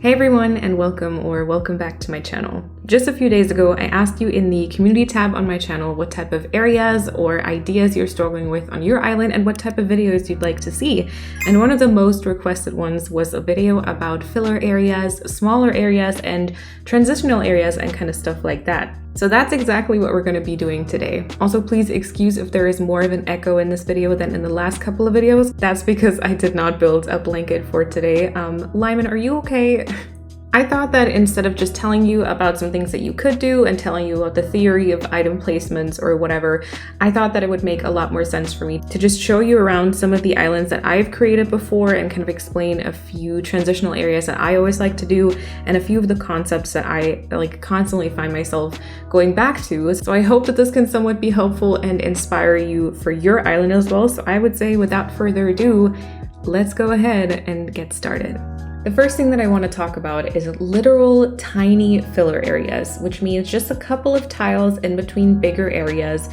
Hey everyone, and welcome back to my channel. Just a few days ago, I asked you in the community tab on my channel what type of areas or ideas you're struggling with on your island and what type of videos you'd like to see. And one of the most requested ones was a video about filler areas, smaller areas, and transitional areas and kind of stuff like that. So that's exactly what we're going to be doing today. Also, please excuse if there is more of an echo in this video than in the last couple of videos. That's because I did not build a blanket for today. Lyman, are you okay? I thought that instead of just telling you about some things that you could do and telling you about the theory of item placements or whatever, I thought that it would make a lot more sense for me to just show you around some of the islands that I've created before and kind of explain a few transitional areas that I always like to do and a few of the concepts that I constantly find myself going back to. So I hope that this can somewhat be helpful and inspire you for your island as well. So I would say without further ado, let's go ahead and get started. The first thing that I want to talk about is literal tiny filler areas, which means just a couple of tiles in between bigger areas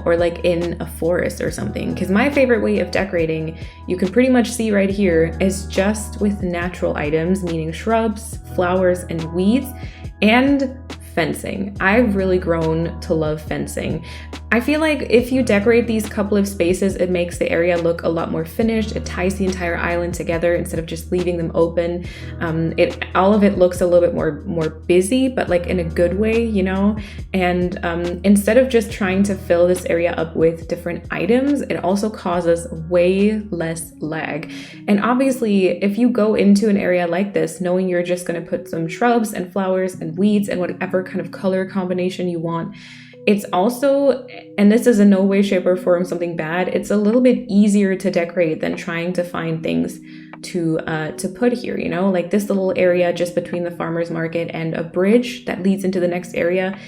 or like in a forest or something. Because my favorite way of decorating, you can pretty much see right here, is just with natural items, meaning shrubs, flowers, and weeds, and fencing. I've really grown to love fencing. I feel like if you decorate these couple of spaces, it makes the area look a lot more finished. It ties the entire island together instead of just leaving them open. All of it looks a little bit more busy, but like in a good way, you know? And instead of just trying to fill this area up with different items, it also causes way less lag. And obviously, if you go into an area like this, knowing you're just gonna put some shrubs and flowers and weeds and whatever kind of color combination you want, it's also, and this is in no way, shape, or form something bad, it's a little bit easier to decorate than trying to find things to put here, you know? Like this little area just between the farmer's market and a bridge that leads into the next area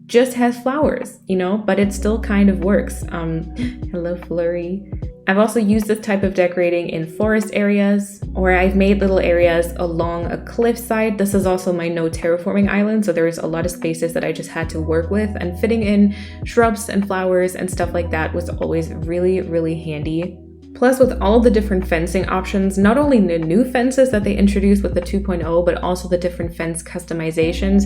just has flowers, you know, but it still kind of works. Hello, Flurry. I've also used this type of decorating in forest areas, or I've made little areas along a cliffside. This is also my no terraforming island, so there's a lot of spaces that I just had to work with, and fitting in shrubs and flowers and stuff like that was always really, really handy. Plus, with all the different fencing options, not only the new fences that they introduced with the 2.0, but also the different fence customizations,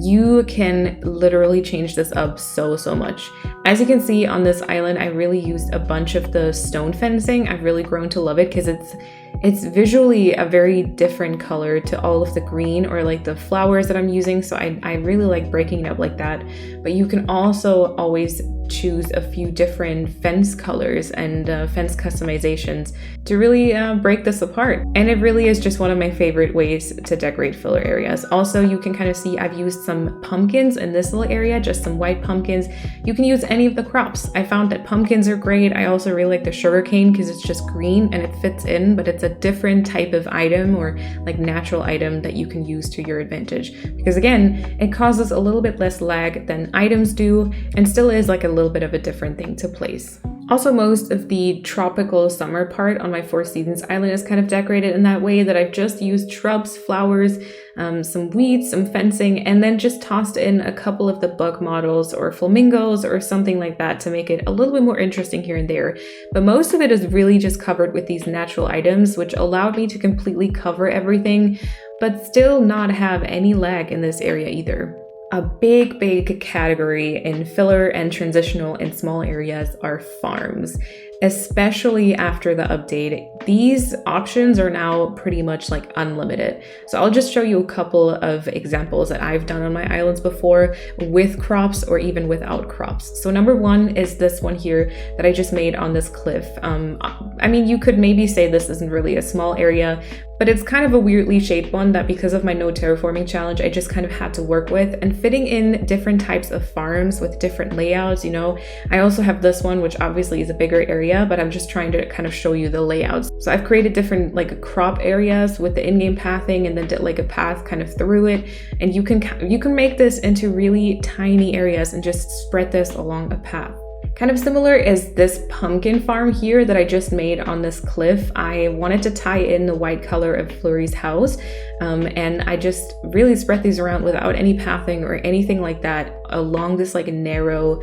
you can literally change this up so much. As you can see on this island, I really used a bunch of the stone fencing. I've really grown to love it because it's visually a very different color to all of the green or like the flowers that I'm using. So I really like breaking it up like that. But you can also always choose a few different fence colors and fence customizations to really break this apart. And it really is just one of my favorite ways to decorate filler areas. Also, you can kind of see I've used some pumpkins in this little area, just some white pumpkins. You can use any of the crops. I found that pumpkins are great. I also really like the sugarcane because it's just green and it fits in, but it's a different type of item or like natural item that you can use to your advantage. Because again, it causes a little bit less lag than items do and still is like a little bit of a different thing to place. Also, most of the tropical summer part on my Four Seasons island is kind of decorated in that way, that I've just used shrubs, flowers, some weeds, some fencing, and then just tossed in a couple of the bug models or flamingos or something like that to make it a little bit more interesting here and there. But most of it is really just covered with these natural items, which allowed me to completely cover everything, but still not have any lag in this area either. A big category in filler and transitional in small areas are farms, especially after the update. These options are now pretty much like unlimited. So I'll just show you a couple of examples that I've done on my islands before with crops or even without crops. So number one is this one here that I just made on this cliff. I mean, you could maybe say this isn't really a small area, but it's kind of a weirdly shaped one that because of my no terraforming challenge, I just kind of had to work with, and fitting in different types of farms with different layouts, you know. I also have this one, which obviously is a bigger area, but I'm just trying to kind of show you the layouts. So I've created different like crop areas with the in-game pathing and then did like a path kind of through it. And you can make this into really tiny areas and just spread this along a path. Kind of similar is this pumpkin farm here that I just made on this cliff. I wanted to tie in the white color of Flurry's house, and I just really spread these around without any pathing or anything like that along this like narrow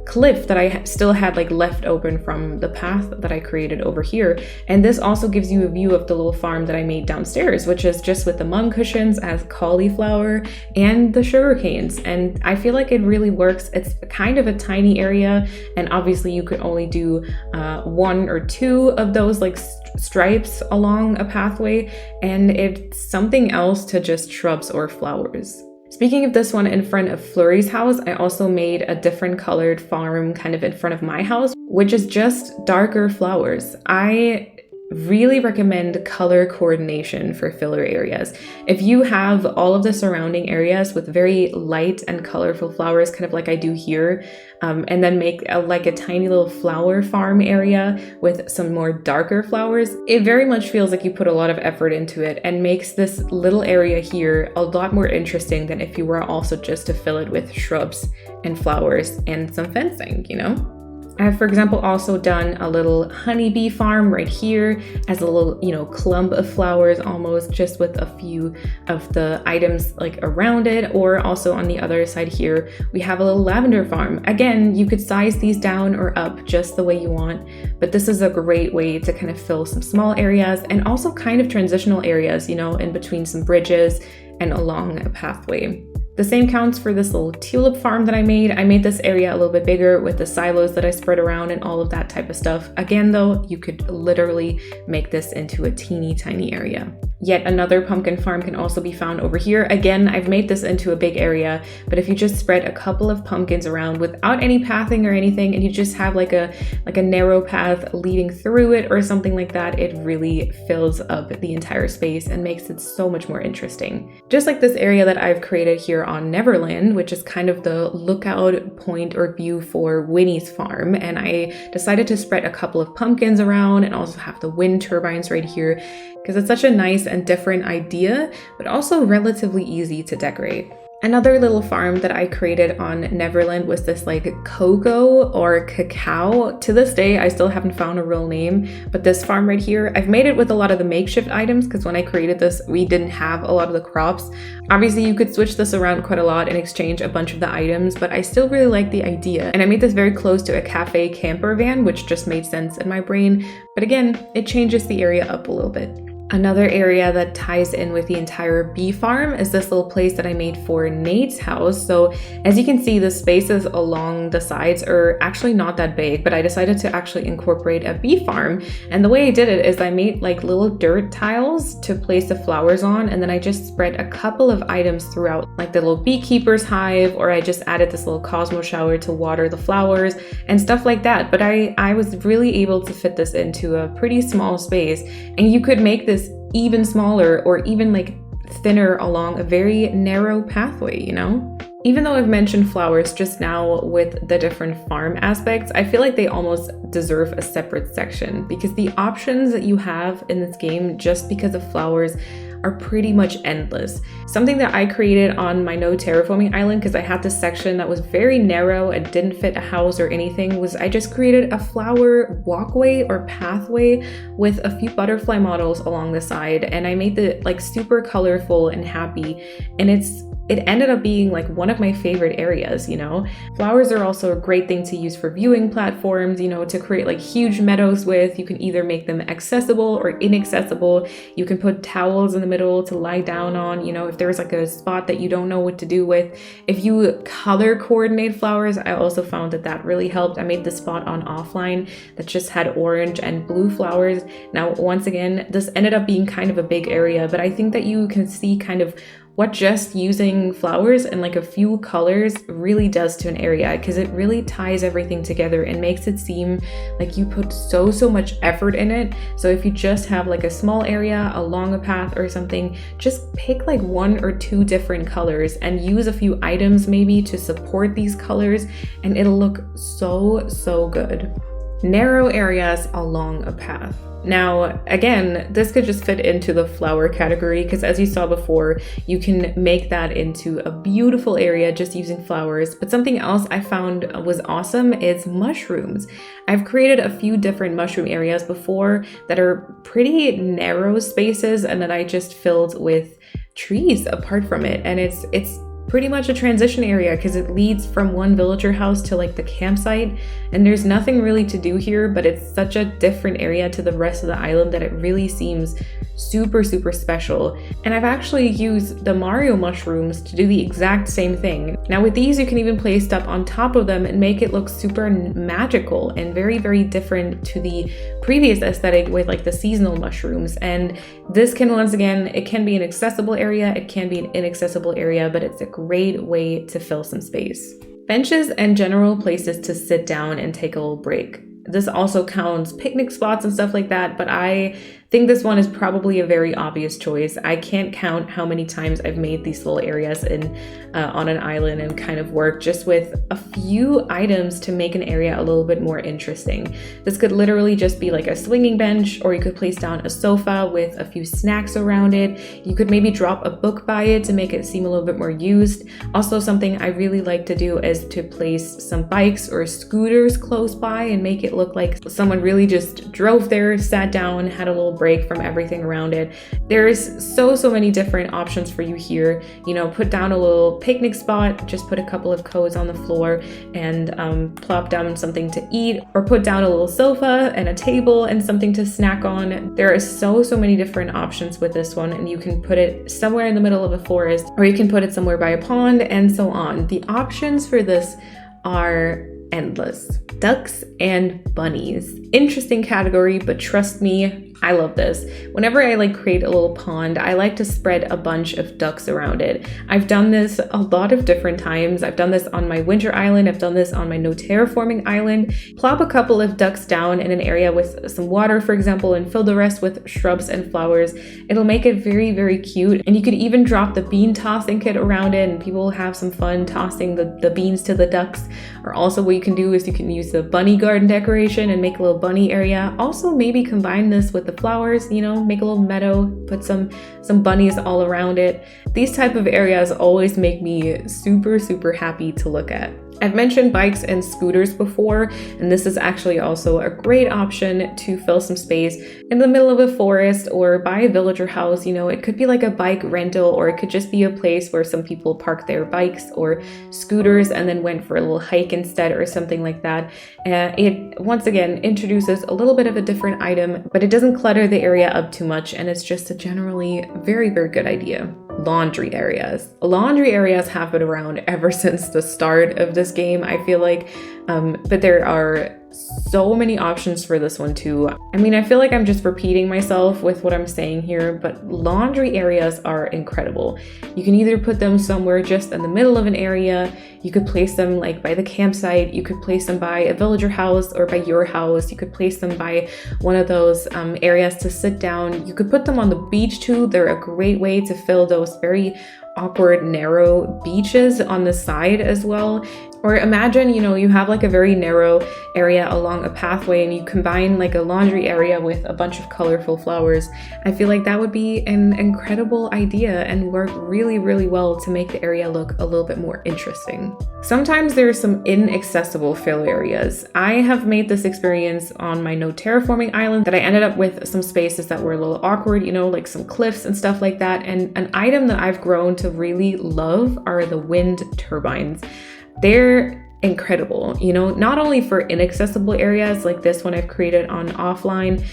cliff that I still had like left open from the path that I created over here. And this also gives you a view of the little farm that I made downstairs, which is just with the mum cushions as cauliflower and the sugar canes. And I feel like it really works. It's kind of a tiny area, and obviously you could only do 1 or 2 of those like stripes along a pathway, and it's something else to just shrubs or flowers. Speaking of this one in front of Flurry's house, I also made a different colored farm kind of in front of my house, which is just darker flowers. I really recommend color coordination for filler areas. If you have all of the surrounding areas with very light and colorful flowers, kind of like I do here, and then make like a tiny little flower farm area with some more darker flowers, it very much feels like you put a lot of effort into it and makes this little area here a lot more interesting than if you were also just to fill it with shrubs and flowers and some fencing, you know? I've, for example, also done a little honeybee farm right here as a little, you know, clump of flowers almost, just with a few of the items like around it. Or also on the other side here, we have a little lavender farm. Again, you could size these down or up just the way you want, but this is a great way to kind of fill some small areas and also kind of transitional areas, you know, in between some bridges and along a pathway. The same counts for this little tulip farm that I made. I made this area a little bit bigger with the silos that I spread around and all of that type of stuff. Again, though, you could literally make this into a teeny tiny area. Yet another pumpkin farm can also be found over here. Again, I've made this into a big area, but if you just spread a couple of pumpkins around without any pathing or anything, and you just have like a narrow path leading through it or something like that, it really fills up the entire space and makes it so much more interesting. Just like this area that I've created here on Neverland, which is kind of the lookout point or view for Winnie's farm. And I decided to spread a couple of pumpkins around and also have the wind turbines right here because it's such a nice and different idea, but also relatively easy to decorate. Another little farm that I created on Neverland was this like cocoa or cacao. To this day, I still haven't found a real name, but this farm right here, I've made it with a lot of the makeshift items because when I created this, we didn't have a lot of the crops. Obviously, you could switch this around quite a lot and exchange a bunch of the items, but I still really like the idea. And I made this very close to a cafe camper van, which just made sense in my brain. But again, it changes the area up a little bit. Another area that ties in with the entire bee farm is this little place that I made for Nate's house. So as you can see, the spaces along the sides are actually not that big, but I decided to actually incorporate a bee farm. And the way I did it is I made like little dirt tiles to place the flowers on, and then I just spread a couple of items throughout, like the little beekeeper's hive, or I just added this little cosmo shower to water the flowers and stuff like that. But I was really able to fit this into a pretty small space, and you could make this even smaller or even like thinner along a very narrow pathway, you know? Even though I've mentioned flowers just now with the different farm aspects, I feel like they almost deserve a separate section because the options that you have in this game just because of flowers are pretty much endless. Something that I created on my no terraforming island, because I had this section that was very narrow and didn't fit a house or anything, was I just created a flower walkway or pathway with a few butterfly models along the side, and I made it like super colorful and happy, and it ended up being like one of my favorite areas, you know? Flowers are also a great thing to use for viewing platforms, you know, to create like huge meadows with. You can either make them accessible or inaccessible. You can put towels in the middle to lie down on, you know, if there's like a spot that you don't know what to do with. If you color coordinate flowers, I also found that that really helped. I made this spot on offline that just had orange and blue flowers. Now, once again, this ended up being kind of a big area, but I think that you can see kind of what just using flowers and like a few colors really does to an area, because it really ties everything together and makes it seem like you put so much effort in it. So if you just have like a small area along a path or something, just pick like 1 or 2 different colors and use a few items maybe to support these colors, and it'll look so good. Narrow areas along a path. Now, again, this could just fit into the flower category because as you saw before, you can make that into a beautiful area just using flowers. But something else I found was awesome is mushrooms. I've created a few different mushroom areas before that are pretty narrow spaces and that I just filled with trees apart from it. And it's pretty much a transition area because it leads from one villager house to like the campsite, and there's nothing really to do here, but it's such a different area to the rest of the island that it really seems super special. And I've actually used the Mario mushrooms to do the exact same thing. Now with these, you can even place stuff on top of them and make it look super magical and very different to the previous aesthetic with like the seasonal mushrooms. And this can, once again, it can be an accessible area, it can be an inaccessible area, but it's a great way to fill some space. Benches and general places to sit down and take a little break. This also counts picnic spots and stuff like that, but I think this one is probably a very obvious choice. I can't count how many times I've made these little areas on an island and kind of work just with a few items to make an area a little bit more interesting. This could literally just be like a swinging bench, or you could place down a sofa with a few snacks around it. You could maybe drop a book by it to make it seem a little bit more used. Also, something I really like to do is to place some bikes or scooters close by and make it look like someone really just drove there, sat down, had a little break from everything around it. There's so many different options for you here. You know, put down a little picnic spot, just put a couple of coats on the floor and plop down something to eat, or put down a little sofa and a table and something to snack on. There are so many different options with this one, and you can put it somewhere in the middle of a forest, or you can put it somewhere by a pond, and so on. The options for this are endless. Ducks and bunnies. Interesting category, but trust me, I love this. Whenever I like create a little pond, I like to spread a bunch of ducks around it. I've done this a lot of different times. I've done this on my winter island. I've done this on my no terraforming island. Plop a couple of ducks down in an area with some water, for example, and fill the rest with shrubs and flowers. It'll make it very cute. And you could even drop the bean tossing kit around it, and people will have some fun tossing the beans to the ducks. Or also what you can do is you can use the bunny garden decoration and make a little bunny area. Also maybe combine this with the flowers, you know, make a little meadow, put some bunnies all around it. These type of areas always make me super happy to look at. I've mentioned bikes and scooters before, and this is actually also a great option to fill some space in the middle of a forest or by a villager house. You know, it could be like a bike rental, or it could just be a place where some people park their bikes or scooters and then went for a little hike instead or something like that. It, once again, introduces a little bit of a different item, but it doesn't clutter the area up too much, and it's just a generally very good idea. Laundry areas. Laundry areas have been around ever since the start of this game, I feel like, but there are so many options for this one too. I mean, I feel like I'm just repeating myself with what I'm saying here, but laundry areas are incredible. You can either put them somewhere just in the middle of an area, you could place them like by the campsite, you could place them by a villager house or by your house, you could place them by one of those areas to sit down. You could put them on the beach too. They're a great way to fill those very awkward, narrow beaches on the side as well. Or imagine, you know, you have like a very narrow area along a pathway and you combine like a laundry area with a bunch of colorful flowers. I feel like that would be an incredible idea and work really well to make the area look a little bit more interesting. Sometimes there's some inaccessible fill areas. I have made this experience on my no terraforming island that I ended up with some spaces that were a little awkward, you know, like some cliffs and stuff like that. And an item that I've grown to really love are the wind turbines. They're incredible, you know, not only for inaccessible areas like this one I've created on offline,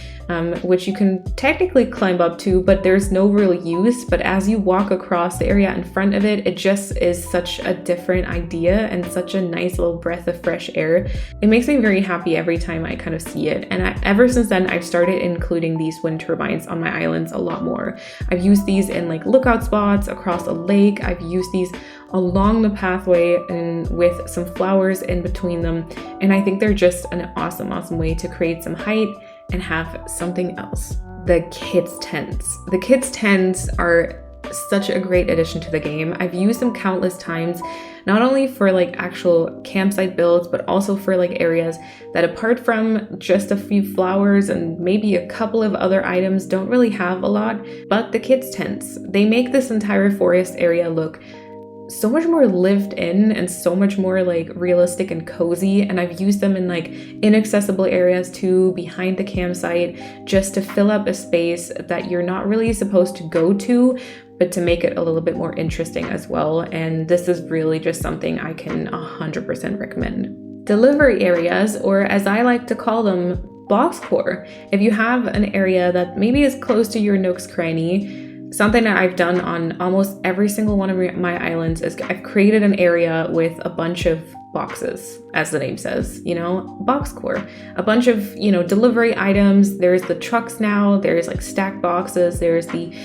which you can technically climb up to, but there's no real use. But as you walk across the area in front of it, it just is such a different idea and such a nice little breath of fresh air. It makes me very happy every time I kind of see it. And ever since then, I've started including these wind turbines on my islands a lot more. I've used these in like lookout spots across a lake. I've used these along the pathway and with some flowers in between them. And I think they're just an awesome way to create some height and have something else. The kids' tents. The kids' tents are such a great addition to the game. I've used them countless times, not only for like actual campsite builds, but also for like areas that, apart from just a few flowers and maybe a couple of other items, don't really have a lot. But the kids' tents, they make this entire forest area look so much more lived in and so much more like realistic and cozy. And I've used them in like inaccessible areas too, behind the campsite, just to fill up a space that you're not really supposed to go to, but to make it a little bit more interesting as well. And this is really just something I can 100% recommend. Delivery areas, or as I like to call them, box core. If you have an area that maybe is close to your nook's cranny, something that I've done on almost every single one of my islands is I've created an area with a bunch of boxes, as the name says, you know, box core, a bunch of, you know, delivery items. There's the trucks now, there's like stacked boxes, there's the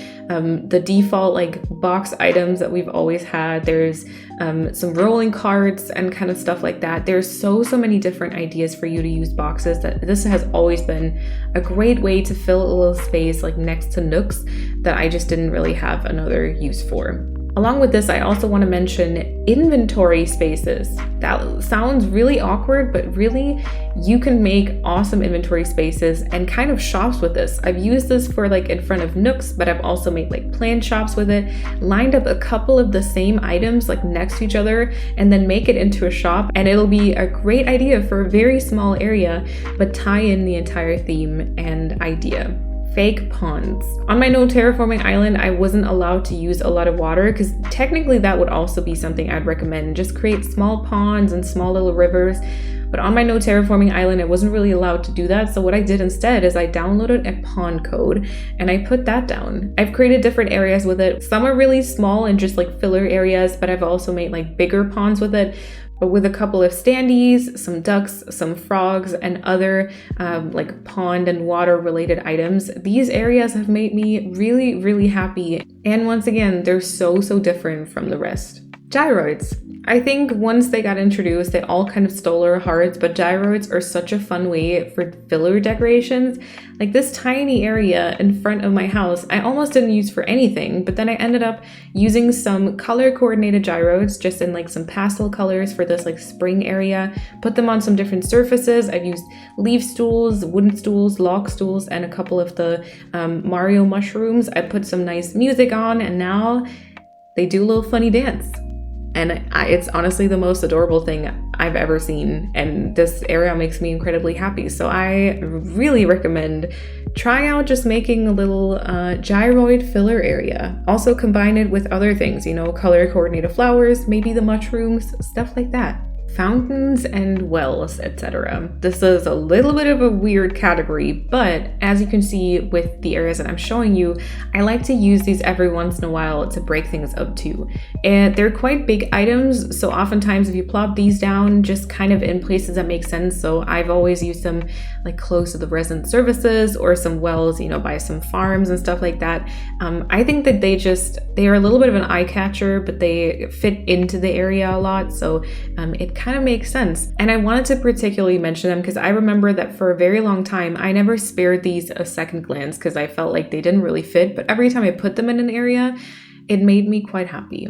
default like box items that we've always had. There's some rolling carts and kind of stuff like that. There's so many different ideas for you to use boxes that this has always been a great way to fill a little space like next to nooks that I just didn't really have another use for. Along with this, I also want to mention inventory spaces. That sounds really awkward, but really you can make awesome inventory spaces and kind of shops with this. I've used this for like in front of nooks, but I've also made like planned shops with it, lined up a couple of the same items like next to each other, and then make it into a shop. And it'll be a great idea for a very small area, but tie in the entire theme and idea. Fake ponds. On my no terraforming island, I wasn't allowed to use a lot of water because technically that would also be something I'd recommend. Just create small ponds and small little rivers. But on my no terraforming island, I wasn't really allowed to do that. So what I did instead is I downloaded a pond code and I put that down. I've created different areas with it. Some are really small and just like filler areas, but I've also made like bigger ponds with it. But with a couple of standees, some ducks, some frogs, and other like pond and water related items, these areas have made me really, really happy. And once again, they're so different from the rest. Gyroids. I think once they got introduced, they all kind of stole our hearts, but gyroids are such a fun way for filler decorations. Like this tiny area in front of my house, I almost didn't use for anything, but then I ended up using some color coordinated gyroids just in like some pastel colors for this like spring area, put them on some different surfaces. I've used leaf stools, wooden stools, log stools, and a couple of the Mario mushrooms. I put some nice music on and now they do a little funny dance. And it's honestly the most adorable thing I've ever seen. And this area makes me incredibly happy. So I really recommend try out just making a little gyroid filler area. Also combine it with other things, you know, color coordinated flowers, maybe the mushrooms, stuff like that. Fountains and wells, etc. This is a little bit of a weird category, but as you can see with the areas that I'm showing you, I like to use these every once in a while to break things up too. And they're quite big items, so oftentimes if you plop these down just kind of in places that make sense, so I've always used them like close to the resident services or some wells, you know, by some farms and stuff like that. I think that they are a little bit of an eye catcher, but they fit into the area a lot, so it kind of makes sense. And I wanted to particularly mention them because I remember that for a very long time I never spared these a second glance because I felt like they didn't really fit, but every time I put them in an area it made me quite happy.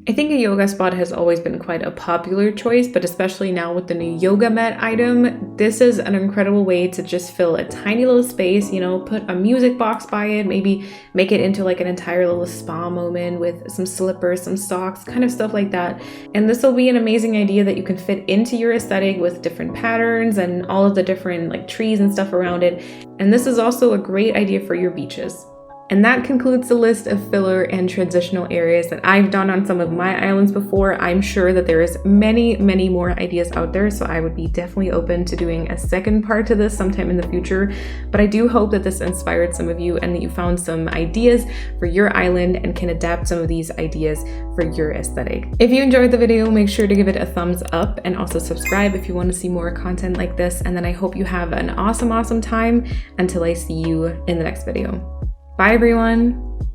I think a yoga spot has always been quite a popular choice, but especially now with the new yoga mat item, this is an incredible way to just fill a tiny little space, you know, put a music box by it, maybe make it into like an entire little spa moment with some slippers, some socks, kind of stuff like that. And this will be an amazing idea that you can fit into your aesthetic with different patterns and all of the different like trees and stuff around it. And this is also a great idea for your beaches. And that concludes the list of filler and transitional areas that I've done on some of my islands before. I'm sure that there is many more ideas out there, so I would be definitely open to doing a second part to this sometime in the future. But I do hope that this inspired some of you and that you found some ideas for your island and can adapt some of these ideas for your aesthetic. If you enjoyed the video, make sure to give it a thumbs up and also subscribe if you want to see more content like this. And then I hope you have an awesome time until I see you in the next video. Bye everyone!